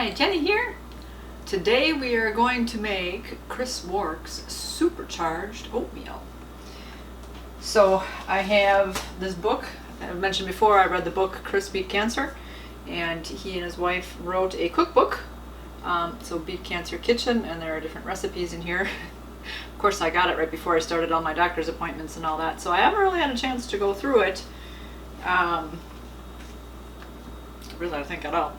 Hi, Jenny here. Today we are going to make Chris Wark's Supercharged Oatmeal. So I have this book. I mentioned before I read the book Chris Beat Cancer, and he and his wife wrote a cookbook. So Beat Cancer Kitchen, and there are different recipes in here. Of course, I got it right before I started all my doctor's appointments and all that, so I haven't really had a chance to go through it. Really, I think at all.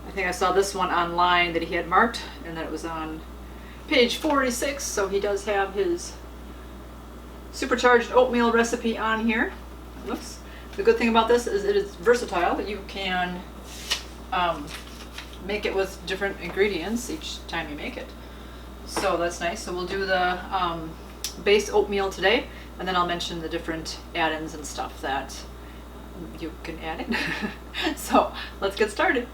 I think I saw this one online that he had marked, and that it was on page 46, so he does have his supercharged oatmeal recipe on here. Oops. The good thing about this is it is versatile. You can make it with different ingredients each time you make it. So that's nice. So we'll do the base oatmeal today, and then I'll mention the different add-ins and stuff that you can add in. So let's get started.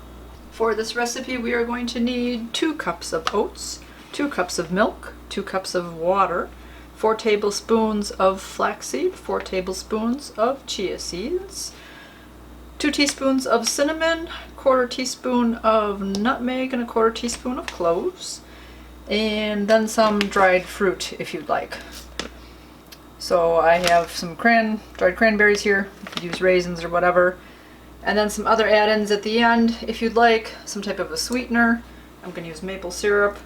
For this recipe we are going to need 2 cups of oats, 2 cups of milk, 2 cups of water, 4 tablespoons of flaxseed, 4 tablespoons of chia seeds, 2 teaspoons of cinnamon, 1/4 teaspoon of nutmeg, and 1/4 teaspoon of cloves, and then some dried fruit if you'd like. So I have some dried cranberries here. You could use raisins or whatever. And then some other add-ins at the end if you'd like. Some type of a sweetener. I'm going to use maple syrup.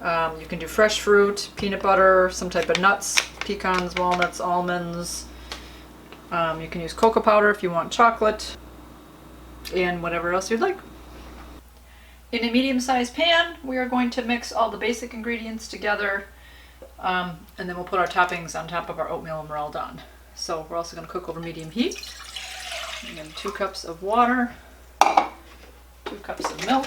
You can do fresh fruit, peanut butter, some type of nuts, pecans, walnuts, almonds. You can use cocoa powder if you want chocolate. And whatever else you'd like. In a medium-sized pan, we are going to mix all the basic ingredients together. And then we'll put our toppings on top of our oatmeal when we're all done. So we're also going to cook over medium heat. Again, 2 cups of water, 2 cups of milk,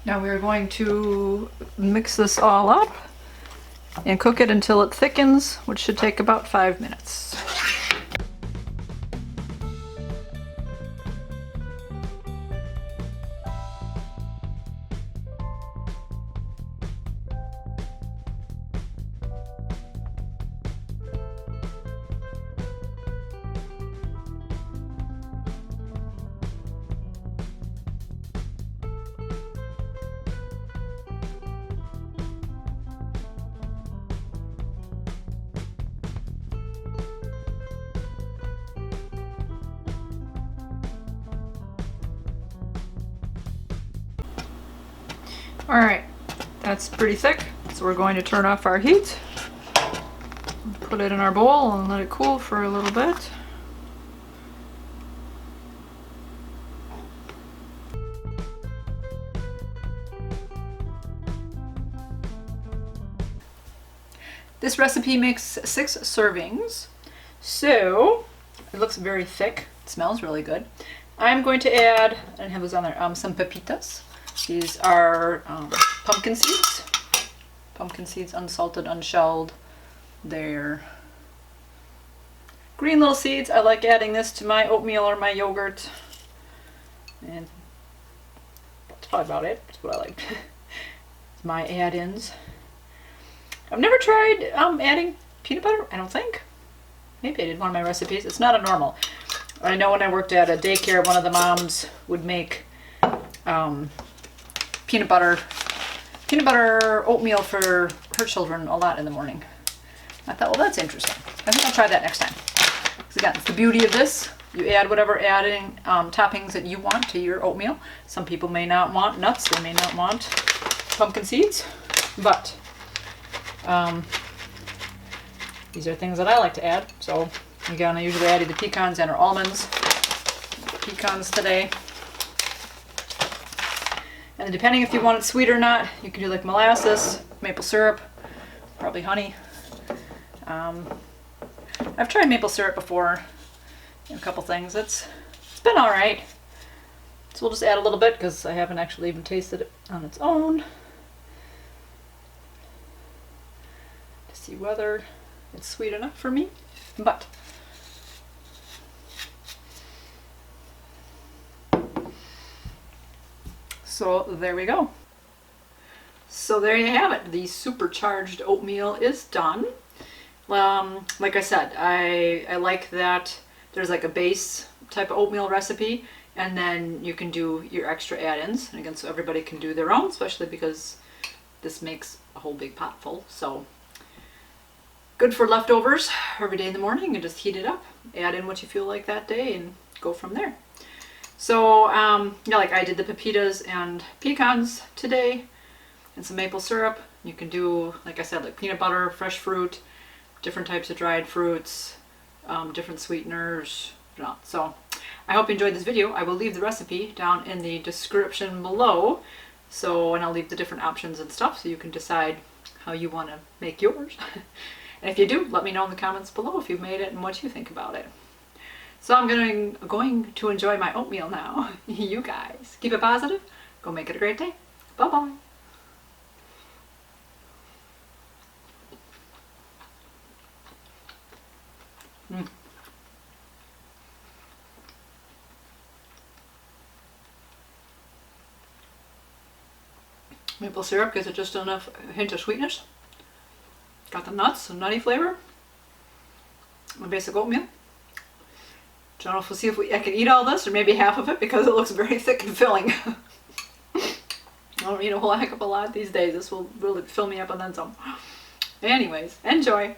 Now we are going to mix this all up and cook it until it thickens, which should take about 5 minutes. Alright, that's pretty thick, so we're going to turn off our heat, put it in our bowl and let it cool for a little bit. This recipe makes 6 servings, so it looks very thick. It smells really good. I'm going to add, I didn't have those on there, some pepitas. These are pumpkin seeds. Pumpkin seeds, unsalted, unshelled. They're green little seeds. I like adding this to my oatmeal or my yogurt. And that's probably about it. That's what I like. It's my add-ins. I've never tried adding peanut butter, I don't think. Maybe I did one of my recipes. It's not a normal. I know when I worked at a daycare, one of the moms would make peanut butter oatmeal for her children a lot in the morning. I thought, well, that's interesting. I think I'll try that next time. Because again, it's the beauty of this. You add whatever toppings that you want to your oatmeal. Some people may not want nuts. They may not want pumpkin seeds. But these are things that I like to add. So again, I usually add either pecans and or almonds. Pecans today. And then depending if you want it sweet or not, you can do like molasses, maple syrup, probably honey. I've tried maple syrup before in a couple things. It's been all right. So we'll just add a little bit because I haven't actually even tasted it on its own to see whether it's sweet enough for me. But so there we go. So there you have it. The supercharged oatmeal is done. Like I said, I like that there's like a base type of oatmeal recipe, and then you can do your extra add-ins. And again, so everybody can do their own, especially because this makes a whole big pot full. So good for leftovers every day in the morning, and just heat it up, add in what you feel like that day, and go from there. So yeah, like I did the pepitas and pecans today, and some maple syrup. You can do, like I said, like peanut butter, fresh fruit, different types of dried fruits, different sweeteners. So I hope you enjoyed this video. I will leave the recipe down in the description below. So, and I'll leave the different options and stuff so you can decide how you want to make yours. And if you do, let me know in the comments below if you've made it and what you think about it. So I'm going to enjoy my oatmeal now. You guys, keep it positive. Go make it a great day. Bye-bye. Maple syrup gives it just enough hint of sweetness. Got the nuts and nutty flavor. My basic oatmeal. Don't know if we'll see if I can eat all this, or maybe half of it, because it looks very thick and filling. I don't eat a whole heck of a lot these days. This will really fill me up and then some. Anyways, enjoy.